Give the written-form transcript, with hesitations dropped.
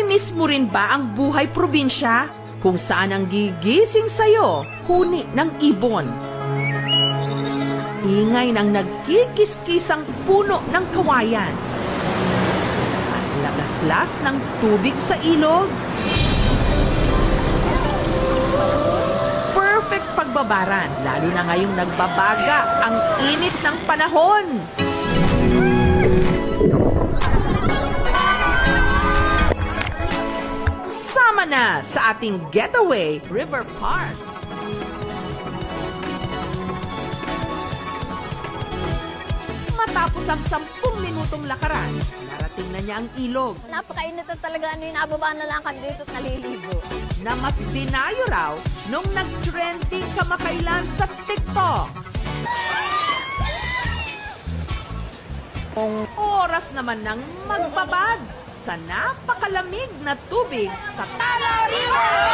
Namimiss mo rin ba ang buhay probinsya? Kung saan ang gigising sa'yo, huni ng ibon. Ingay ng nagkikiskisang puno ng kawayan. At lagaslas ng tubig sa ilog. Perfect pagbabaran, lalo na ngayong nagbabaga ang init ng panahon. Sama na sa ating getaway, River Park. Matapos ang 10 minutong lakaran, narating na niya ang ilog. Napakainit na talaga. Nababa na lang kami dito at naliligo. Na mas dinayo raw nung nag-trending kamakailan sa TikTok. Oras naman ng magbabad sa napakalamig na tubig sa Tala River!